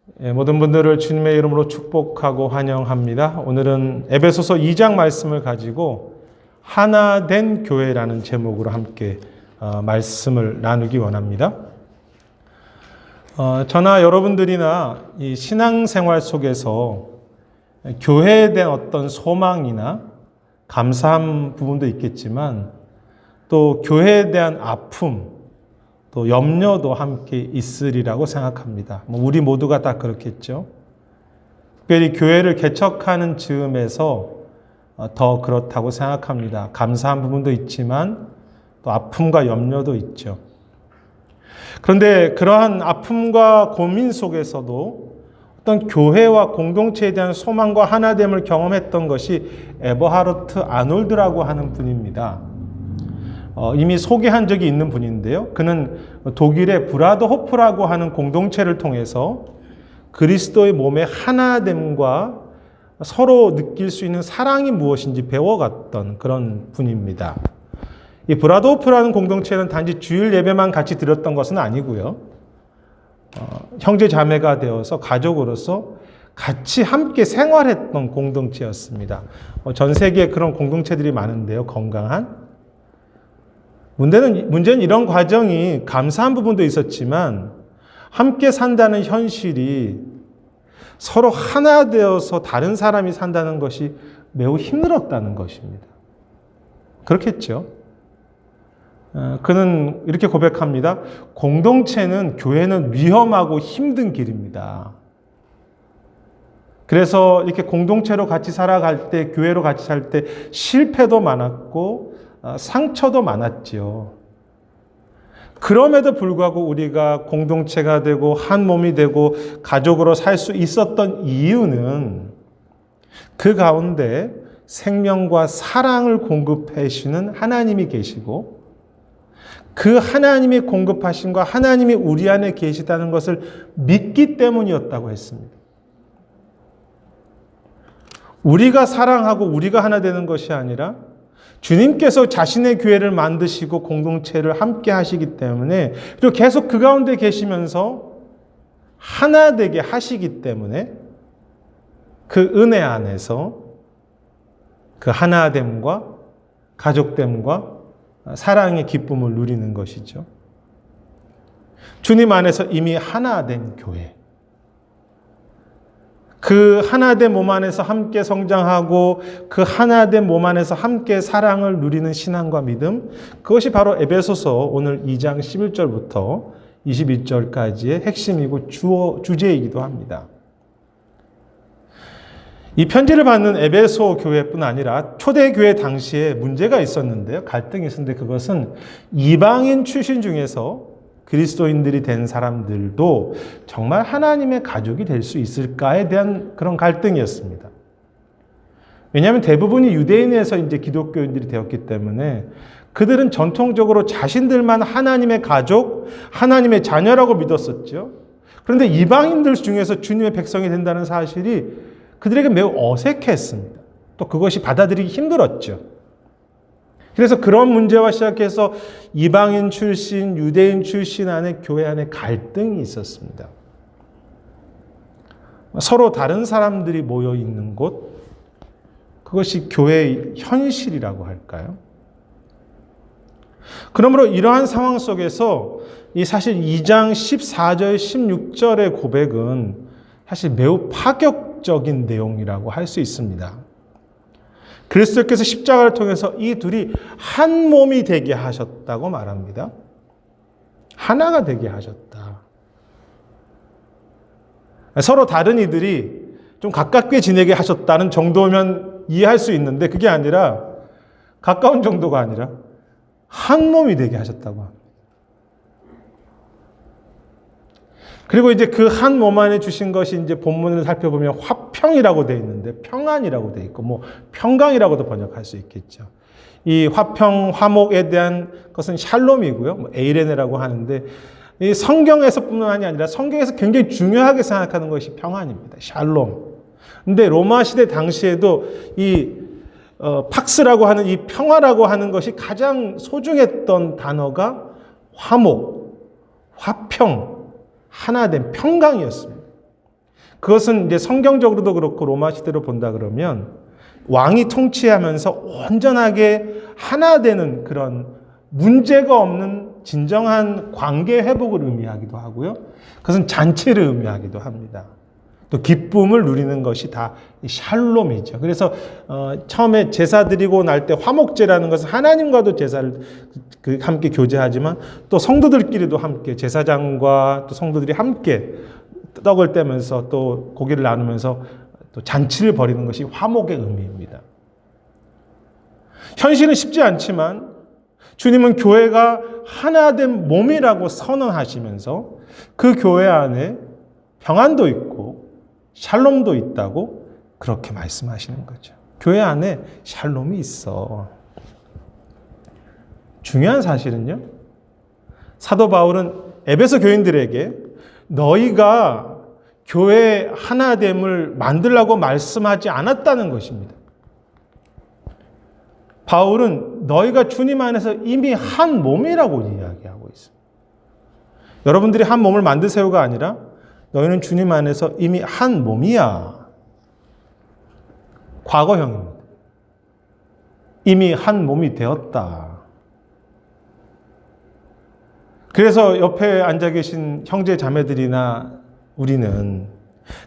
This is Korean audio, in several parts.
모든 분들을 주님의 이름으로 축복하고 환영합니다. 오늘은 에베소서 2장 말씀을 가지고 하나 된 교회라는 제목으로 함께 말씀을 나누기 원합니다. 저나 여러분들이나 이 신앙생활 속에서 교회에 대한 어떤 소망이나 감사한 부분도 있겠지만 또 교회에 대한 아픔, 또 염려도 함께 있으리라고 생각합니다. 우리 모두가 다 그렇겠죠. 특별히 교회를 개척하는 즈음에서 더 그렇다고 생각합니다. 감사한 부분도 있지만 또 아픔과 염려도 있죠. 그런데 그러한 아픔과 고민 속에서도 어떤 교회와 공동체에 대한 소망과 하나됨을 경험했던 것이 에버하르트 아놀드라고 하는 분입니다. 이미 소개한 적이 있는 분인데요. 그는 독일의 브라더호프라고 하는 공동체를 통해서 그리스도의 몸의 하나됨과 서로 느낄 수 있는 사랑이 무엇인지 배워갔던 그런 분입니다. 이 브라더호프라는 공동체는 단지 주일 예배만 같이 드렸던 것은 아니고요. 형제 자매가 되어서 가족으로서 같이 함께 생활했던 공동체였습니다. 전 세계에 그런 공동체들이 많은데요. 건강한. 문제는 이런 과정이 감사한 부분도 있었지만 함께 산다는 현실이 서로 하나 되어서 다른 사람이 산다는 것이 매우 힘들었다는 것입니다. 그렇겠죠. 그는 이렇게 고백합니다. 공동체는, 교회는 위험하고 힘든 길입니다. 그래서 이렇게 공동체로 같이 살아갈 때, 교회로 같이 살 때 실패도 많았고 상처도 많았지요. 그럼에도 불구하고 우리가 공동체가 되고 한 몸이 되고 가족으로 살 수 있었던 이유는 그 가운데 생명과 사랑을 공급해 주시는 하나님이 계시고 그 하나님이 공급하심과 하나님이 우리 안에 계시다는 것을 믿기 때문이었다고 했습니다. 우리가 사랑하고 우리가 하나 되는 것이 아니라 주님께서 자신의 교회를 만드시고 공동체를 함께 하시기 때문에 그리고 계속 그 가운데 계시면서 하나 되게 하시기 때문에 그 은혜 안에서 그 하나됨과 가족됨과 사랑의 기쁨을 누리는 것이죠. 주님 안에서 이미 하나 된 교회. 그 하나된 몸 안에서 함께 성장하고 그 하나된 몸 안에서 함께 사랑을 누리는 신앙과 믿음, 그것이 바로 에베소서 오늘 2장 11절부터 21절까지의 핵심이고 주제이기도 합니다. 이 편지를 받는 에베소 교회뿐 아니라 초대교회 당시에 문제가 있었는데요. 갈등이 있었는데 그것은 이방인 출신 중에서 그리스도인들이 된 사람들도 정말 하나님의 가족이 될 수 있을까에 대한 그런 갈등이었습니다. 왜냐하면 대부분이 유대인에서 이제 기독교인들이 되었기 때문에 그들은 전통적으로 자신들만 하나님의 가족, 하나님의 자녀라고 믿었었죠. 그런데 이방인들 중에서 주님의 백성이 된다는 사실이 그들에게 매우 어색했습니다. 또 그것이 받아들이기 힘들었죠. 그래서 그런 문제와 시작해서 이방인 출신, 유대인 출신 안에 교회 안에 갈등이 있었습니다. 서로 다른 사람들이 모여 있는 곳, 그것이 교회의 현실이라고 할까요? 그러므로 이러한 상황 속에서 이 사실 2장 14절, 16절의 고백은 사실 매우 파격적인 내용이라고 할 수 있습니다. 그리스도께서 십자가를 통해서 이 둘이 한 몸이 되게 하셨다고 말합니다. 하나가 되게 하셨다. 서로 다른 이들이 좀 가깝게 지내게 하셨다는 정도면 이해할 수 있는데 그게 아니라 가까운 정도가 아니라 한 몸이 되게 하셨다고 합니다. 그리고 이제 그 한 몸 안에 주신 것이 이제 본문을 살펴보면 화평이라고 되어 있는데 평안이라고 되어 있고 평강이라고도 번역할 수 있겠죠. 이 화평, 화목에 대한 것은 샬롬이고요. 에이레네라고 하는데 이 성경에서뿐만이 아니라 성경에서 굉장히 중요하게 생각하는 것이 평안입니다. 샬롬. 근데 로마 시대 당시에도 이 팍스라고 하는 이 평화라고 하는 것이 가장 소중했던 단어가 화목, 화평, 하나된 평강이었습니다. 그것은 이제 성경적으로도 그렇고 로마 시대로 본다 그러면 왕이 통치하면서 온전하게 하나 되는 그런 문제가 없는 진정한 관계 회복을 의미하기도 하고요. 그것은 잔치를 의미하기도 합니다. 또 기쁨을 누리는 것이 다 샬롬이죠. 그래서 처음에 제사 드리고 날 때 화목제라는 것은 하나님과도 제사를 함께 교제하지만 또 성도들끼리도 함께 제사장과 또 성도들이 함께 떡을 떼면서 또 고기를 나누면서 또 잔치를 벌이는 것이 화목의 의미입니다. 현실은 쉽지 않지만 주님은 교회가 하나된 몸이라고 선언하시면서 그 교회 안에 평안도 있고 샬롬도 있다고 그렇게 말씀하시는 거죠. 교회 안에 샬롬이 있어. 중요한 사실은요, 사도 바울은 에베소 교인들에게 너희가 교회 하나됨을 만들라고 말씀하지 않았다는 것입니다. 바울은 너희가 주님 안에서 이미 한 몸이라고 이야기하고 있습니다. 여러분들이 한 몸을 만드세요가 아니라 너희는 주님 안에서 이미 한 몸이야. 과거형입니다. 이미 한 몸이 되었다. 그래서 옆에 앉아 계신 형제 자매들이나 우리는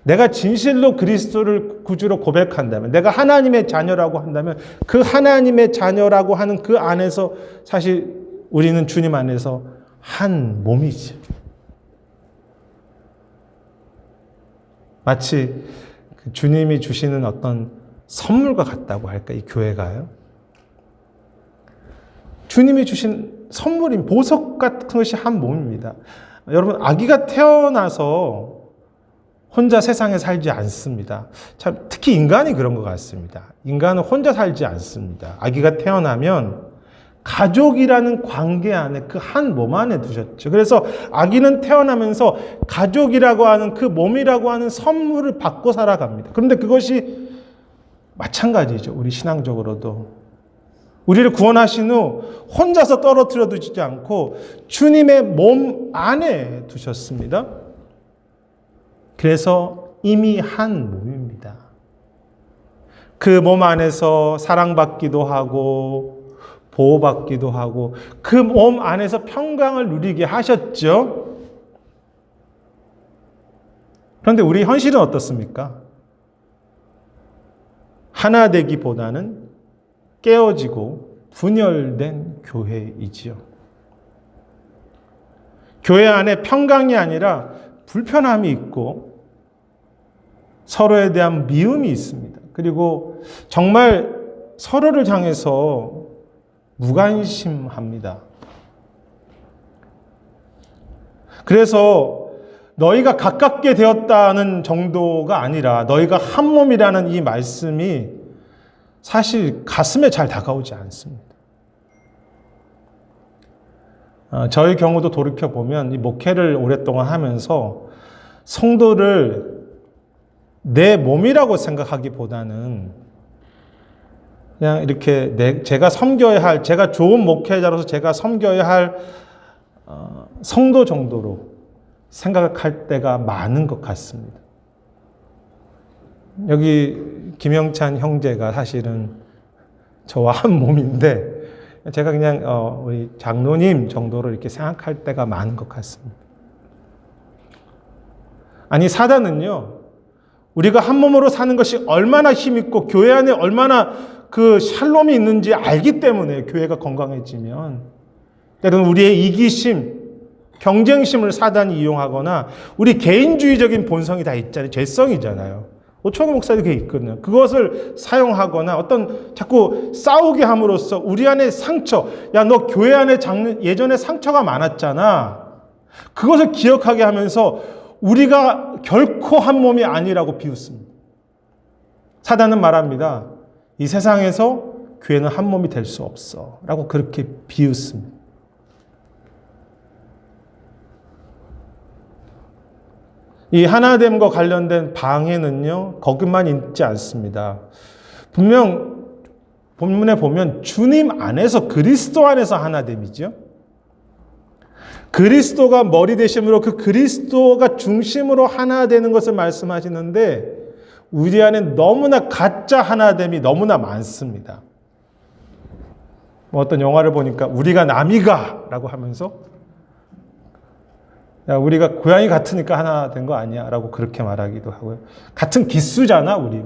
내가 진실로 그리스도를 구주로 고백한다면, 내가 하나님의 자녀라고 한다면 그 하나님의 자녀라고 하는 그 안에서 사실 우리는 주님 안에서 한 몸이지. 마치 주님이 주시는 어떤 선물과 같다고 할까, 이 교회가요? 주님이 주신 선물인 보석 같은 것이 한 몸입니다. 여러분, 아기가 태어나서 혼자 세상에 살지 않습니다. 참, 특히 인간이 그런 것 같습니다. 인간은 혼자 살지 않습니다. 아기가 태어나면 가족이라는 관계 안에 그 한 몸 안에 두셨죠. 그래서 아기는 태어나면서 가족이라고 하는 그 몸이라고 하는 선물을 받고 살아갑니다. 그런데 그것이 마찬가지죠. 우리 신앙적으로도. 우리를 구원하신 후 혼자서 떨어뜨려 두지 않고 주님의 몸 안에 두셨습니다. 그래서 이미 한 몸입니다. 그 몸 안에서 사랑받기도 하고 보호받기도 하고 그 몸 안에서 평강을 누리게 하셨죠. 그런데 우리 현실은 어떻습니까? 하나 되기보다는 깨어지고 분열된 교회이지요. 교회 안에 평강이 아니라 불편함이 있고 서로에 대한 미움이 있습니다. 그리고 정말 서로를 향해서 무관심합니다. 그래서 너희가 가깝게 되었다는 정도가 아니라 너희가 한 몸이라는 이 말씀이 사실 가슴에 잘 다가오지 않습니다. 저희 경우도 돌이켜보면 이 목회를 오랫동안 하면서 성도를 내 몸이라고 생각하기보다는 그냥 이렇게 제가 섬겨야 할, 제가 좋은 목회자로서 제가 섬겨야 할 성도 정도로 생각할 때가 많은 것 같습니다. 여기 김영찬 형제가 사실은 저와 한 몸인데 제가 그냥 우리 장로님 정도로 이렇게 생각할 때가 많은 것 같습니다. 아니, 사단은요, 우리가 한 몸으로 사는 것이 얼마나 힘있고 교회 안에 얼마나 그 샬롬이 있는지 알기 때문에 교회가 건강해지면 때로는 우리의 이기심, 경쟁심을 사단이 이용하거나 우리 개인주의적인 본성이 다 있잖아요. 죄성이잖아요. 오천호 목사도 그게 있거든요. 그것을 사용하거나 어떤 자꾸 싸우게 함으로써 우리 안에 상처, 야, 너 교회 안에 예전에 상처가 많았잖아. 그것을 기억하게 하면서 우리가 결코 한 몸이 아니라고 비웃습니다. 사단은 말합니다. 이 세상에서 교회는 한 몸이 될 수 없어 라고 그렇게 비웃습니다. 이 하나됨과 관련된 방해는요, 거기만 있지 않습니다. 분명 본문에 보면 주님 안에서, 그리스도 안에서 하나됨이죠. 그리스도가 머리 되심으로 그 그리스도가 중심으로 하나 되는 것을 말씀하시는데 우리 안에 너무나 가짜 하나됨이 너무나 많습니다. 어떤 영화를 보니까 우리가 남이가 라고 하면서 야, 우리가 고양이 같으니까 하나 된 거 아니야 라고 그렇게 말하기도 하고요. 같은 기수잖아 우리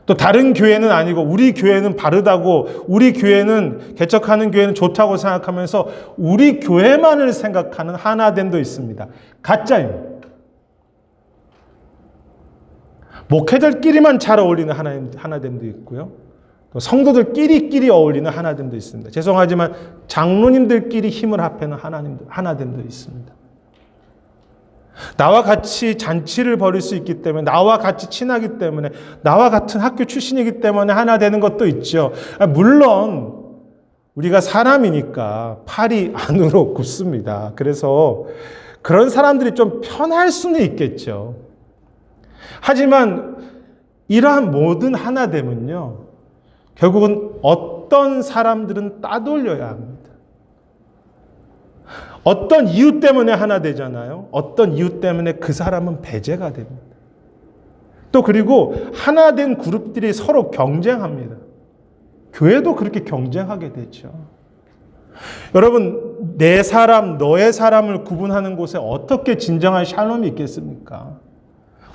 또 다른 교회는 아니고 우리 교회는 바르다고 우리 교회는 개척하는 교회는 좋다고 생각하면서 우리 교회만을 생각하는 하나됨도 있습니다. 가짜입니다. 목회자들끼리만 잘 어울리는 하나됨도 있고요. 또 성도들끼리 어울리는 하나됨도 있습니다. 죄송하지만 장로님들끼리 힘을 합하는 하나됨도 있습니다. 나와 같이 잔치를 벌일 수 있기 때문에 나와 같이 친하기 때문에 나와 같은 학교 출신이기 때문에 하나 되는 것도 있죠. 물론 우리가 사람이니까 팔이 안으로 굽습니다. 그래서 그런 사람들이 좀 편할 수는 있겠죠. 하지만 이러한 모든 하나됨은요, 결국은 어떤 사람들은 따돌려야 합니다. 어떤 이유 때문에 하나 되잖아요. 어떤 이유 때문에 그 사람은 배제가 됩니다. 또 그리고 하나 된 그룹들이 서로 경쟁합니다. 교회도 그렇게 경쟁하게 되죠. 여러분, 내 사람, 너의 사람을 구분하는 곳에 어떻게 진정한 샬롬이 있겠습니까?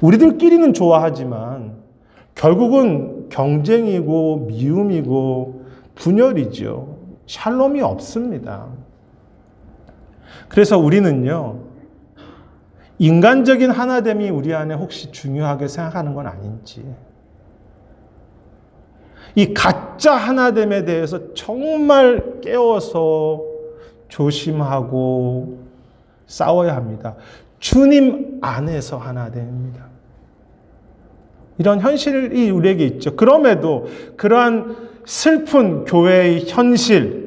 우리들끼리는 좋아하지만 결국은 경쟁이고 미움이고 분열이죠. 샬롬이 없습니다. 그래서 우리는요, 인간적인 하나됨이 우리 안에 혹시 중요하게 생각하는 건 아닌지, 이 가짜 하나됨에 대해서 정말 깨워서 조심하고 싸워야 합니다. 주님 안에서 하나됨입니다. 이런 현실이 우리에게 있죠. 그럼에도 그러한 슬픈 교회의 현실,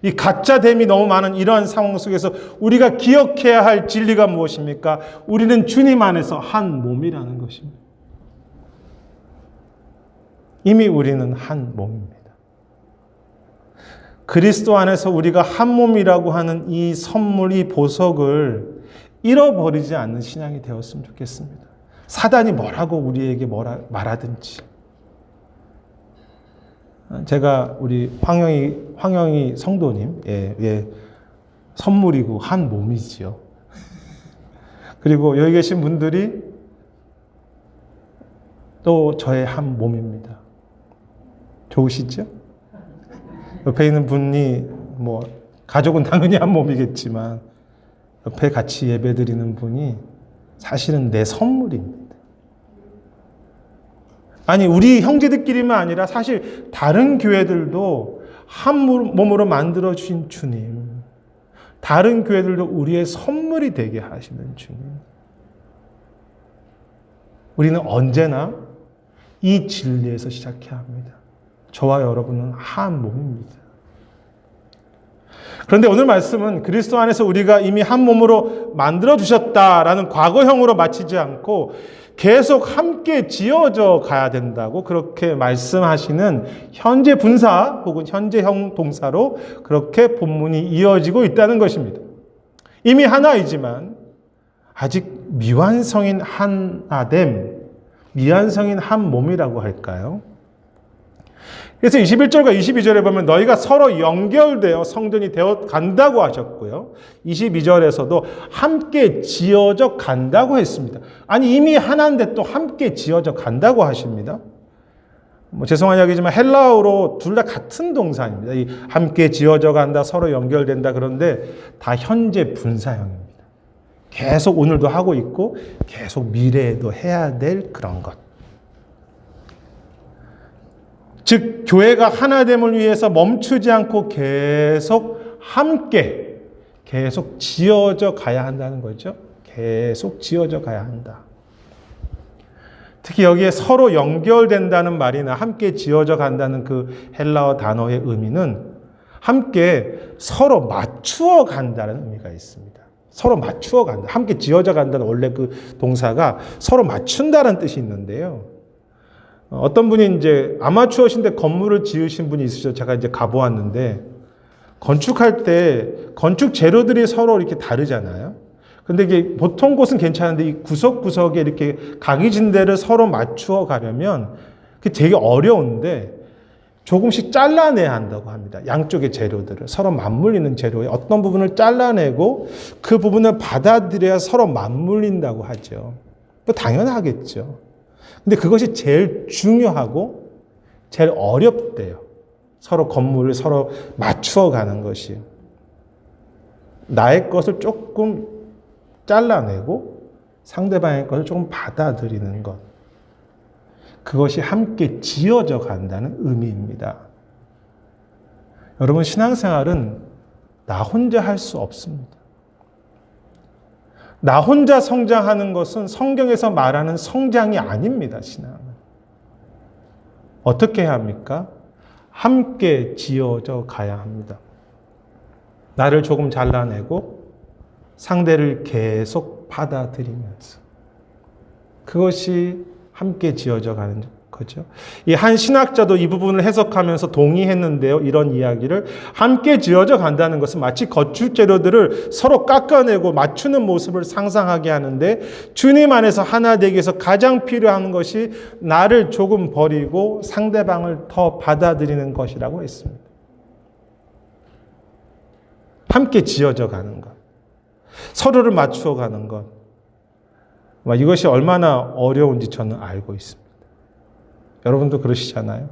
이 가짜됨이 너무 많은 이러한 상황 속에서 우리가 기억해야 할 진리가 무엇입니까? 우리는 주님 안에서 한 몸이라는 것입니다. 이미 우리는 한 몸입니다. 그리스도 안에서 우리가 한 몸이라고 하는 이 선물, 이 보석을 잃어버리지 않는 신앙이 되었으면 좋겠습니다. 사단이 뭐라고 우리에게 말하든지. 제가 우리 황영희 성도님, 선물이고 한 몸이지요. 그리고 여기 계신 분들이 또 저의 한 몸입니다. 좋으시죠? 옆에 있는 분이 가족은 당연히 한 몸이겠지만 옆에 같이 예배드리는 분이 사실은 내 선물입니다. 아니, 우리 형제들끼리만 아니라 사실 다른 교회들도 한 몸으로 만들어주신 주님, 다른 교회들도 우리의 선물이 되게 하시는 주님. 우리는 언제나 이 진리에서 시작해야 합니다. 저와 여러분은 한 몸입니다. 그런데 오늘 말씀은 그리스도 안에서 우리가 이미 한 몸으로 만들어주셨다라는 과거형으로 마치지 않고 계속 함께 지어져 가야 된다고 그렇게 말씀하시는 현재 분사 혹은 현재형 동사로 그렇게 본문이 이어지고 있다는 것입니다. 이미 하나이지만 아직 미완성인 하나됨, 미완성인 한 몸이라고 할까요? 그래서 21절과 22절에 보면 너희가 서로 연결되어 성전이 되어 간다고 하셨고요. 22절에서도 함께 지어져 간다고 했습니다. 아니, 이미 하나인데 또 함께 지어져 간다고 하십니다. 죄송한 이야기지만 헬라어로 둘 다 같은 동사입니다. 이 함께 지어져 간다, 서로 연결된다. 그런데 다 현재 분사형입니다. 계속 오늘도 하고 있고 계속 미래에도 해야 될 그런 것. 즉 교회가 하나됨을 위해서 멈추지 않고 계속 함께 계속 지어져 가야 한다는 거죠. 계속 지어져 가야 한다. 특히 여기에 서로 연결된다는 말이나 함께 지어져 간다는 그 헬라어 단어의 의미는 함께 서로 맞추어 간다는 의미가 있습니다. 서로 맞추어 간다. 함께 지어져 간다는 원래 그 동사가 서로 맞춘다는 뜻이 있는데요. 어떤 분이 이제 아마추어신데 건물을 지으신 분이 있으셔서 제가 이제 가보았는데 건축할 때 건축 재료들이 서로 이렇게 다르잖아요. 근데 이게 보통 곳은 괜찮은데 이 구석구석에 이렇게 각이진대를 서로 맞추어 가려면 그게 되게 어려운데 조금씩 잘라내야 한다고 합니다. 양쪽의 재료들을 서로 맞물리는 재료의 어떤 부분을 잘라내고 그 부분을 받아들여야 서로 맞물린다고 하죠. 뭐 당연하겠죠. 근데 그것이 제일 중요하고 제일 어렵대요. 서로 건물을 서로 맞추어 가는 것이. 나의 것을 조금 잘라내고 상대방의 것을 조금 받아들이는 것. 그것이 함께 지어져 간다는 의미입니다. 여러분, 신앙생활은 나 혼자 할 수 없습니다. 나 혼자 성장하는 것은 성경에서 말하는 성장이 아닙니다, 신앙은. 어떻게 해야 합니까? 함께 지어져 가야 합니다. 나를 조금 잘라내고 상대를 계속 받아들이면서. 그것이 함께 지어져 가는 거죠. 이 한 신학자도 이 부분을 해석하면서 동의했는데요. 이런 이야기를 함께 지어져 간다는 것은 마치 건축 재료들을 서로 깎아내고 맞추는 모습을 상상하게 하는데 주님 안에서 하나 되기 위해서 가장 필요한 것이 나를 조금 버리고 상대방을 더 받아들이는 것이라고 했습니다. 함께 지어져 가는 것. 서로를 맞추어 가는 것. 이것이 얼마나 어려운지 저는 알고 있습니다. 여러분도 그러시잖아요.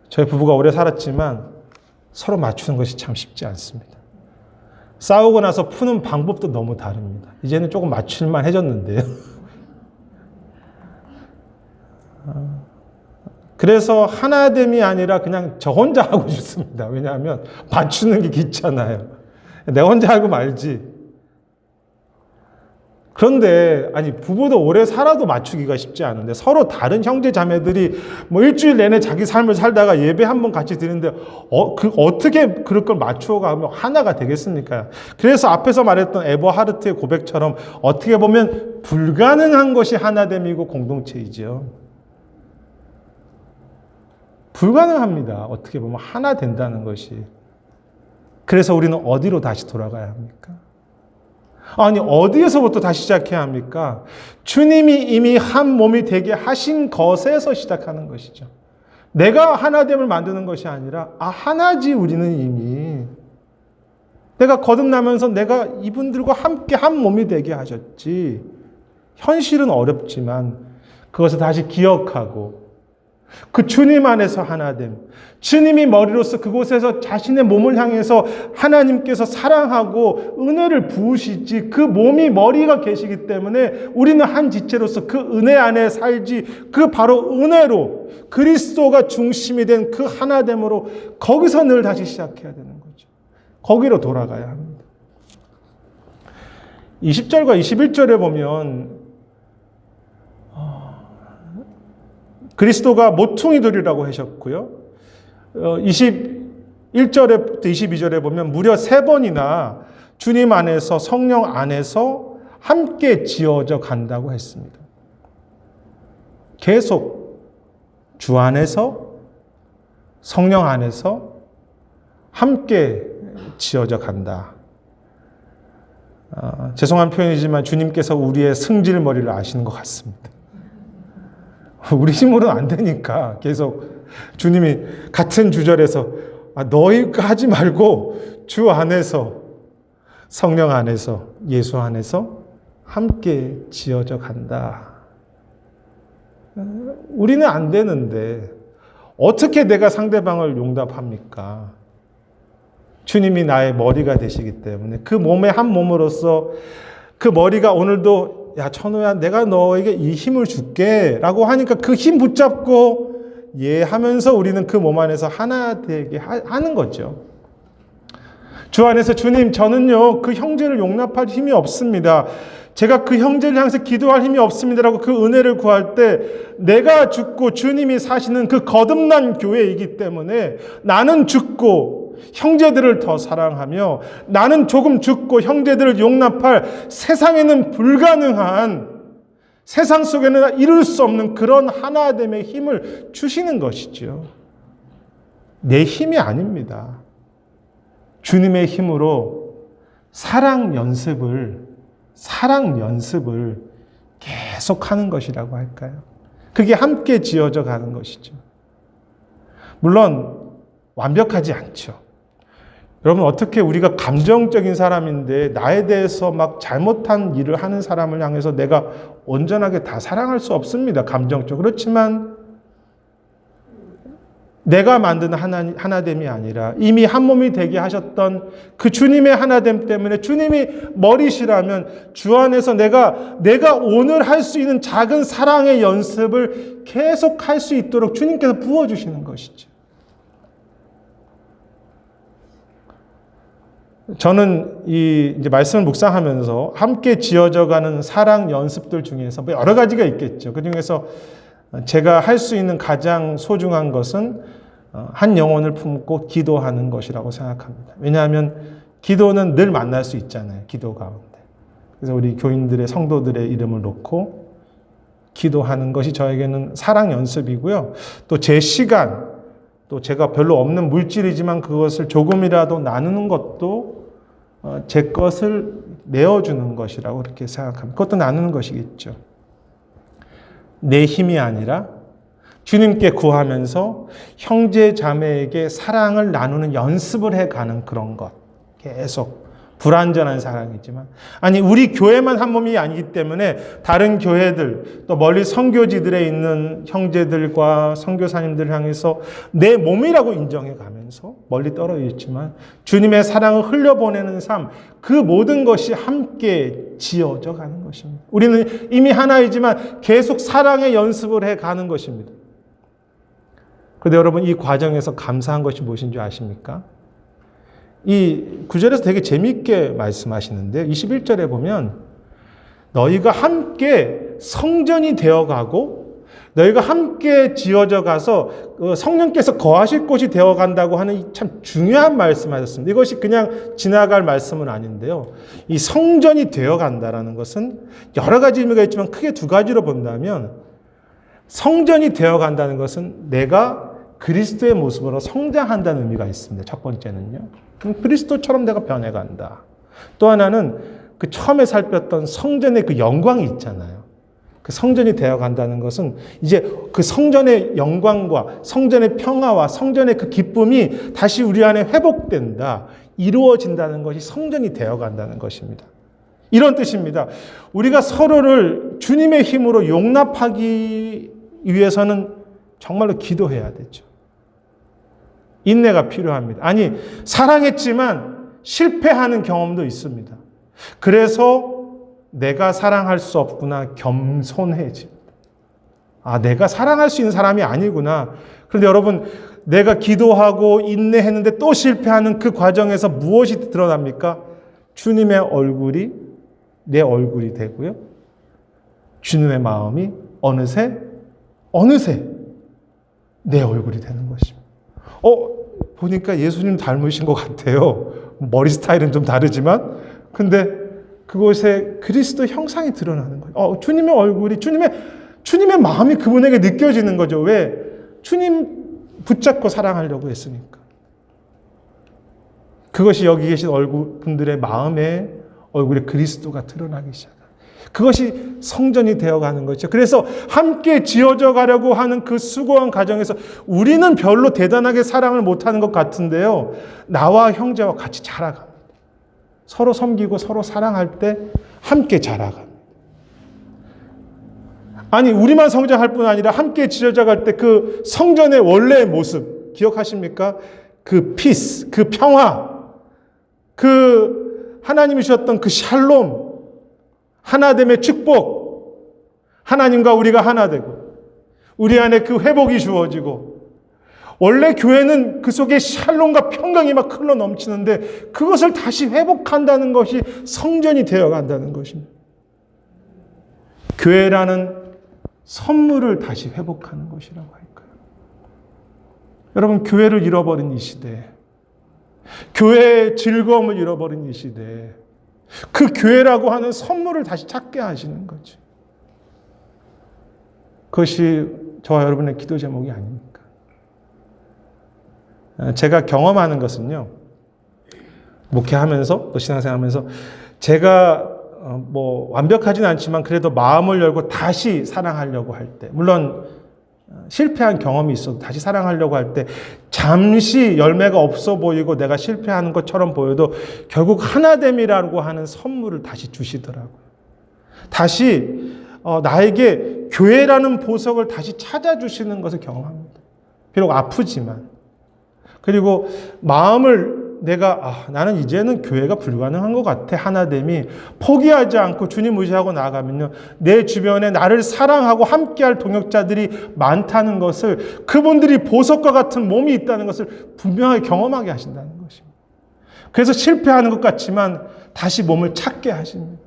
저희 부부가 오래 살았지만 서로 맞추는 것이 참 쉽지 않습니다. 싸우고 나서 푸는 방법도 너무 다릅니다. 이제는 조금 맞출만 해졌는데요. 그래서 하나됨이 아니라 그냥 저 혼자 하고 싶습니다. 왜냐하면 맞추는 게 귀찮아요. 내 혼자 하고 말지. 그런데 부부도 오래 살아도 맞추기가 쉽지 않은데 서로 다른 형제 자매들이 일주일 내내 자기 삶을 살다가 예배 한번 같이 드리는데 어떻게 그럴 걸 맞추어 가면 하나가 되겠습니까? 그래서 앞에서 말했던 에버하르트의 고백처럼 어떻게 보면 불가능한 것이 하나됨이고 공동체이죠. 불가능합니다. 어떻게 보면 하나 된다는 것이. 그래서 우리는 어디로 다시 돌아가야 합니까? 어디에서부터 다시 시작해야 합니까? 주님이 이미 한 몸이 되게 하신 것에서 시작하는 것이죠. 내가 하나됨을 만드는 것이 아니라 하나지 우리는 이미. 내가 거듭나면서 내가 이분들과 함께 한 몸이 되게 하셨지. 현실은 어렵지만 그것을 다시 기억하고 그 주님 안에서 하나됨. 주님이 머리로서 그곳에서 자신의 몸을 향해서 하나님께서 사랑하고 은혜를 부으시지 그 몸이 머리가 계시기 때문에 우리는 한 지체로서 그 은혜 안에 살지 그 바로 은혜로 그리스도가 중심이 된 그 하나됨으로 거기서 늘 다시 시작해야 되는 거죠. 거기로 돌아가야 합니다. 20절과 21절에 보면 그리스도가 모퉁이 돌이라고 하셨고요. 21절부터 22절에 보면 무려 3번이나 주님 안에서 성령 안에서 함께 지어져 간다고 했습니다. 계속 주 안에서 성령 안에서 함께 지어져 간다. 죄송한 표현이지만 주님께서 우리의 승질머리를 아시는 것 같습니다. 우리 힘으로는 안 되니까 계속 주님이 같은 주절에서 너희가 하지 말고 주 안에서 성령 안에서 예수 안에서 함께 지어져 간다. 우리는 안 되는데 어떻게 내가 상대방을 용납합니까? 주님이 나의 머리가 되시기 때문에 그 몸의 한 몸으로서 그 머리가 오늘도 야 천호야 내가 너에게 이 힘을 줄게 라고 하니까 그 힘 붙잡고 하면서 우리는 그 몸 안에서 하나 되게 하는 거죠. 주 안에서 주님 저는요 그 형제를 용납할 힘이 없습니다. 제가 그 형제를 향해서 기도할 힘이 없습니다라고 그 은혜를 구할 때 내가 죽고 주님이 사시는 그 거듭난 교회이기 때문에 나는 죽고 형제들을 더 사랑하며 나는 조금 죽고 형제들을 용납할 세상에는 불가능한 세상 속에는 이룰 수 없는 그런 하나됨의 힘을 주시는 것이죠. 내 힘이 아닙니다. 주님의 힘으로 사랑 연습을 계속 하는 것이라고 할까요? 그게 함께 지어져 가는 것이죠. 물론 완벽하지 않죠. 여러분, 어떻게 우리가 감정적인 사람인데 나에 대해서 막 잘못한 일을 하는 사람을 향해서 내가 온전하게 다 사랑할 수 없습니다. 감정적으로. 그렇지만 내가 만든 하나됨이 아니라 이미 한 몸이 되게 하셨던 그 주님의 하나됨 때문에 주님이 머리시라면 주 안에서 내가 오늘 할 수 있는 작은 사랑의 연습을 계속 할 수 있도록 주님께서 부어주시는 것이죠. 저는 이제 말씀을 묵상하면서 함께 지어져가는 사랑 연습들 중에서 여러 가지가 있겠죠. 그 중에서 제가 할 수 있는 가장 소중한 것은 한 영혼을 품고 기도하는 것이라고 생각합니다. 왜냐하면 기도는 늘 만날 수 있잖아요. 기도 가운데. 그래서 우리 교인들의 성도들의 이름을 놓고 기도하는 것이 저에게는 사랑 연습이고요. 또 제 시간, 또 제가 별로 없는 물질이지만 그것을 조금이라도 나누는 것도 제 것을 내어주는 것이라고 그렇게 생각합니다. 그것도 나누는 것이겠죠. 내 힘이 아니라 주님께 구하면서 형제 자매에게 사랑을 나누는 연습을 해가는 그런 것. 계속 불완전한 사랑이지만, 아니 우리 교회만 한 몸이 아니기 때문에 다른 교회들 또 멀리 선교지들에 있는 형제들과 선교사님들을 향해서 내 몸이라고 인정해 가면서 멀리 떨어져 있지만 주님의 사랑을 흘려보내는 삶, 그 모든 것이 함께 지어져 가는 것입니다. 우리는 이미 하나이지만 계속 사랑의 연습을 해 가는 것입니다. 그런데 여러분, 이 과정에서 감사한 것이 무엇인 줄 아십니까? 이 구절에서 되게 재미있게 말씀하시는데 21절에 보면 너희가 함께 성전이 되어가고 너희가 함께 지어져 가서 성령께서 거하실 곳이 되어간다고 하는 참 중요한 말씀하셨습니다. 이것이 그냥 지나갈 말씀은 아닌데요. 이 성전이 되어간다라는 것은 여러 가지 의미가 있지만 크게 두 가지로 본다면, 성전이 되어간다는 것은 내가 그리스도의 모습으로 성장한다는 의미가 있습니다. 첫 번째는요. 그리스도처럼 내가 변해간다. 또 하나는 그 처음에 살폈던 성전의 그 영광이 있잖아요. 그 성전이 되어간다는 것은 이제 그 성전의 영광과 성전의 평화와 성전의 그 기쁨이 다시 우리 안에 회복된다, 이루어진다는 것이 성전이 되어간다는 것입니다. 이런 뜻입니다. 우리가 서로를 주님의 힘으로 용납하기 위해서는 정말로 기도해야 되죠. 인내가 필요합니다. 아니, 사랑했지만 실패하는 경험도 있습니다. 그래서 내가 사랑할 수 없구나, 겸손해집니다. 아, 내가 사랑할 수 있는 사람이 아니구나. 그런데 여러분, 내가 기도하고 인내했는데 또 실패하는 그 과정에서 무엇이 드러납니까? 주님의 얼굴이 내 얼굴이 되고요. 주님의 마음이 어느새 내 얼굴이 되는 것입니다. 보니까 예수님 닮으신 것 같아요. 머리 스타일은 좀 다르지만. 근데 그곳에 그리스도 형상이 드러나는 거예요. 주님의 얼굴이, 주님의 마음이 그분에게 느껴지는 거죠. 왜? 주님 붙잡고 사랑하려고 했으니까. 그것이 여기 계신 분들의 마음에 얼굴에 그리스도가 드러나기 시작합니다. 그것이 성전이 되어가는 것이죠. 그래서 함께 지어져 가려고 하는 그 수고한 과정에서 우리는 별로 대단하게 사랑을 못하는 것 같은데요. 나와 형제와 같이 자라갑니다. 서로 섬기고 서로 사랑할 때 함께 자라갑니다. 아니, 우리만 성장할 뿐 아니라 함께 지어져 갈 때 그 성전의 원래의 모습 기억하십니까? 그 피스, 그 평화, 그 하나님이 주셨던 그 샬롬, 하나됨의 축복, 하나님과 우리가 하나 되고 우리 안에 그 회복이 주어지고, 원래 교회는 그 속에 샬롬과 평강이 막 흘러 넘치는데 그것을 다시 회복한다는 것이 성전이 되어간다는 것입니다. 교회라는 선물을 다시 회복하는 것이라고 할까요? 여러분, 교회를 잃어버린 이 시대에, 교회의 즐거움을 잃어버린 이 시대에 그 교회라고 하는 선물을 다시 찾게 하시는 거죠. 그것이 저와 여러분의 기도 제목이 아닙니까? 제가 경험하는 것은요, 목회하면서 또 신앙생활하면서 제가 완벽하진 않지만 그래도 마음을 열고 다시 사랑하려고 할 때, 물론 실패한 경험이 있어도 다시 사랑하려고 할 때 잠시 열매가 없어 보이고 내가 실패하는 것처럼 보여도 결국 하나됨이라고 하는 선물을 다시 주시더라고요. 다시 나에게 교회라는 보석을 다시 찾아주시는 것을 경험합니다. 비록 아프지만. 그리고 마음을 나는 이제는 교회가 불가능한 것 같아. 하나됨이 포기하지 않고 주님 의지하고 나아가면요, 내 주변에 나를 사랑하고 함께할 동역자들이 많다는 것을, 그분들이 보석과 같은 몸이 있다는 것을 분명하게 경험하게 하신다는 것입니다. 그래서 실패하는 것 같지만 다시 몸을 찾게 하십니다.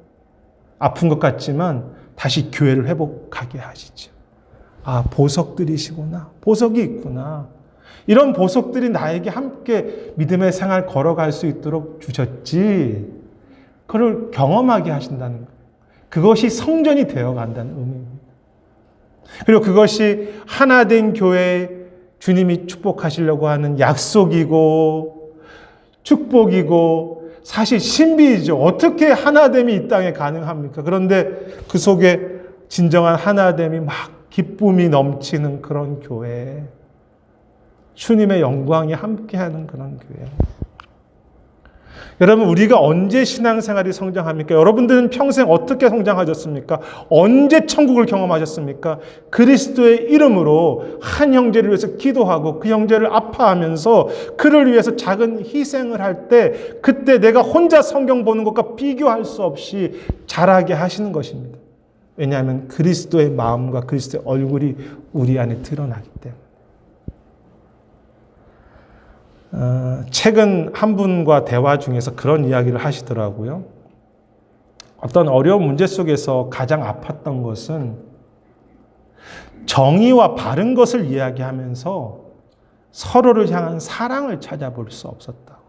아픈 것 같지만 다시 교회를 회복하게 하시죠. 보석들이시구나. 보석이 있구나. 이런 보석들이 나에게 함께 믿음의 생활 걸어갈 수 있도록 주셨지. 그걸 경험하게 하신다는 것. 그것이 성전이 되어간다는 의미입니다. 그리고 그것이 하나된 교회, 주님이 축복하시려고 하는 약속이고 축복이고 사실 신비이죠. 어떻게 하나됨이 이 땅에 가능합니까? 그런데 그 속에 진정한 하나됨이 막 기쁨이 넘치는 그런 교회, 주님의 영광이 함께하는 그런 교회. 여러분, 우리가 언제 신앙생활이 성장합니까? 여러분들은 평생 어떻게 성장하셨습니까? 언제 천국을 경험하셨습니까? 그리스도의 이름으로 한 형제를 위해서 기도하고 그 형제를 아파하면서 그를 위해서 작은 희생을 할 때, 그때 내가 혼자 성경 보는 것과 비교할 수 없이 자라게 하시는 것입니다. 왜냐하면 그리스도의 마음과 그리스도의 얼굴이 우리 안에 드러나기 때문에. 최근 한 분과 대화 중에서 그런 이야기를 하시더라고요. 어떤 어려운 문제 속에서 가장 아팠던 것은 정의와 바른 것을 이야기하면서 서로를 향한 사랑을 찾아볼 수 없었다고.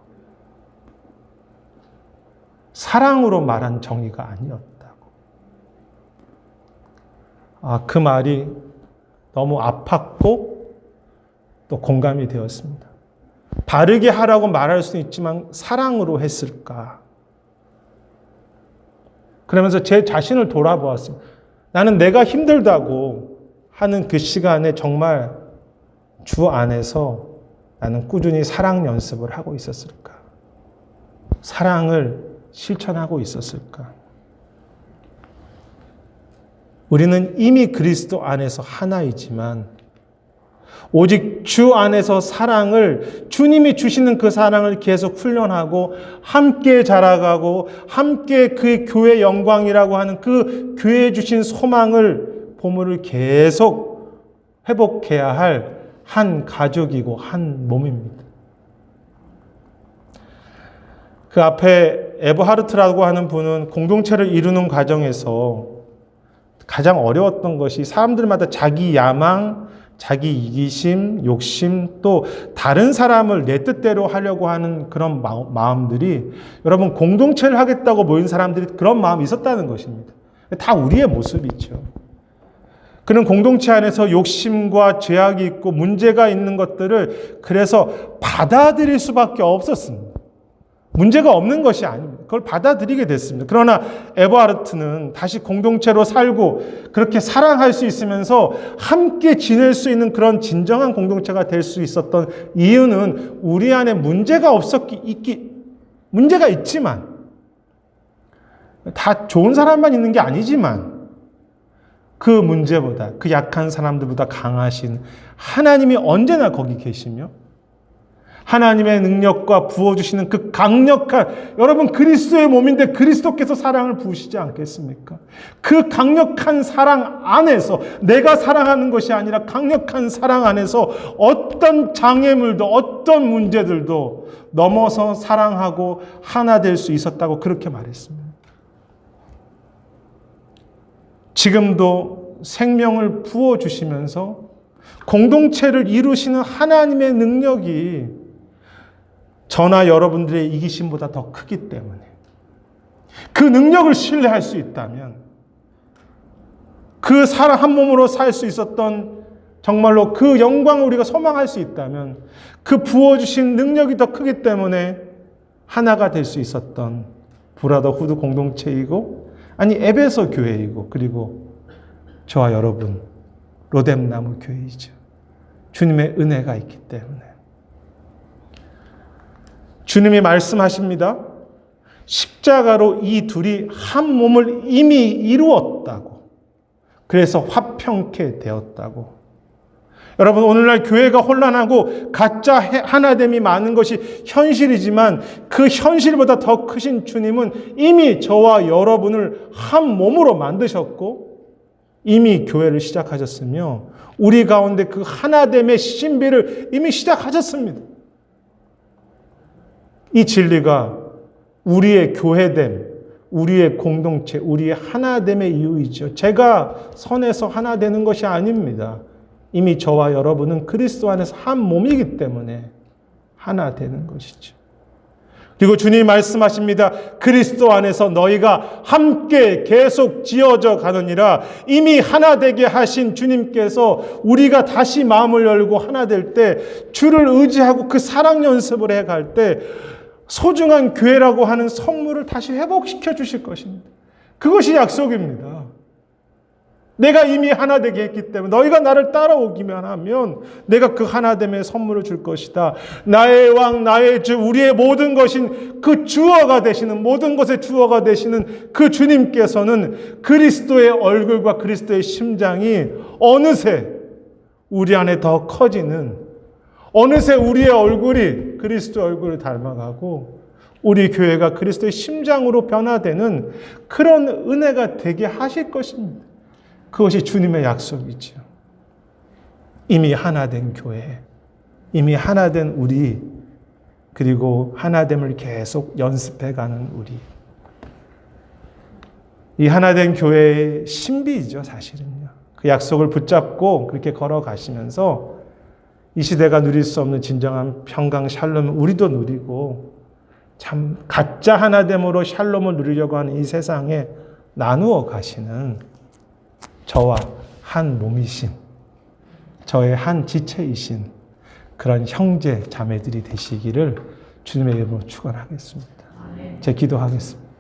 사랑으로 말한 정의가 아니었다고. 그 말이 너무 아팠고 또 공감이 되었습니다. 바르게 하라고 말할 수는 있지만 사랑으로 했을까? 그러면서 제 자신을 돌아보았습니다. 나는 내가 힘들다고 하는 그 시간에 정말 주 안에서 나는 꾸준히 사랑 연습을 하고 있었을까? 사랑을 실천하고 있었을까? 우리는 이미 그리스도 안에서 하나이지만 오직 주 안에서 사랑을, 주님이 주시는 그 사랑을 계속 훈련하고 함께 자라가고 함께 그 교회 영광이라고 하는 그 교회에 주신 소망을, 보물을 계속 회복해야 할 한 가족이고 한 몸입니다. 그 앞에 에버하르트라고 하는 분은 공동체를 이루는 과정에서 가장 어려웠던 것이 사람들마다 자기 야망, 자기 이기심, 욕심, 또 다른 사람을 내 뜻대로 하려고 하는 그런 마음들이, 여러분, 공동체를 하겠다고 모인 사람들이 그런 마음이 있었다는 것입니다. 다 우리의 모습이죠. 그는 공동체 안에서 욕심과 죄악이 있고 문제가 있는 것들을 그래서 받아들일 수밖에 없었습니다. 문제가 없는 것이 아닙니다. 그걸 받아들이게 됐습니다. 그러나 에버하르트는 다시 공동체로 살고 그렇게 사랑할 수 있으면서 함께 지낼 수 있는 그런 진정한 공동체가 될 수 있었던 이유는 우리 안에 문제가 문제가 있지만, 다 좋은 사람만 있는 게 아니지만 그 문제보다, 그 약한 사람들보다 강하신 하나님이 언제나 거기 계시며 하나님의 능력과 부어주시는 그 강력한, 여러분 그리스도의 몸인데 그리스도께서 사랑을 부으시지 않겠습니까? 그 강력한 사랑 안에서, 내가 사랑하는 것이 아니라 강력한 사랑 안에서 어떤 장애물도 어떤 문제들도 넘어서 사랑하고 하나 될 수 있었다고 그렇게 말했습니다. 지금도 생명을 부어주시면서 공동체를 이루시는 하나님의 능력이 저나 여러분들의 이기심보다 더 크기 때문에, 그 능력을 신뢰할 수 있다면, 그 사람 한 몸으로 살 수 있었던 정말로 그 영광을 우리가 소망할 수 있다면, 그 부어주신 능력이 더 크기 때문에 하나가 될 수 있었던 브라더후드 공동체이고, 아니 에베소 교회이고, 그리고 저와 여러분 로뎀나무 교회이죠. 주님의 은혜가 있기 때문에. 주님이 말씀하십니다. 십자가로 이 둘이 한 몸을 이미 이루었다고. 그래서 화평케 되었다고. 여러분, 오늘날 교회가 혼란하고 가짜 하나됨이 많은 것이 현실이지만 그 현실보다 더 크신 주님은 이미 저와 여러분을 한 몸으로 만드셨고 이미 교회를 시작하셨으며 우리 가운데 그 하나됨의 신비를 이미 시작하셨습니다. 이 진리가 우리의 교회됨, 우리의 공동체, 우리의 하나됨의 이유이죠. 제가 선에서 하나 되는 것이 아닙니다. 이미 저와 여러분은 그리스도 안에서 한 몸이기 때문에 하나 되는 것이죠. 그리고 주님이 말씀하십니다. 그리스도 안에서 너희가 함께 계속 지어져 가느니라. 이미 하나 되게 하신 주님께서 우리가 다시 마음을 열고 하나 될 때, 주를 의지하고 그 사랑 연습을 해갈 때 소중한 교회라고 하는 선물을 다시 회복시켜 주실 것입니다. 그것이 약속입니다. 내가 이미 하나 되게 했기 때문에 너희가 나를 따라오기만 하면 내가 그 하나됨의 선물을 줄 것이다. 나의 왕, 나의 주, 우리의 모든 것인 그 주어가 되시는, 모든 것의 주어가 되시는 그 주님께서는 그리스도의 얼굴과 그리스도의 심장이 어느새 우리 안에 더 커지는, 어느새 우리의 얼굴이 그리스도의 얼굴을 닮아가고 우리 교회가 그리스도의 심장으로 변화되는 그런 은혜가 되게 하실 것입니다. 그것이 주님의 약속이죠. 이미 하나 된 교회, 이미 하나 된 우리, 그리고 하나됨을 계속 연습해가는 우리. 이 하나 된 교회의 신비이죠, 사실은요. 그 약속을 붙잡고 그렇게 걸어가시면서 이 시대가 누릴 수 없는 진정한 평강, 샬롬을 우리도 누리고 참 가짜 하나됨으로 샬롬을 누리려고 하는 이 세상에 나누어 가시는 저와 한 몸이신, 저의 한 지체이신 그런 형제 자매들이 되시기를 주님의 이름으로 축원하겠습니다. 제 기도하겠습니다.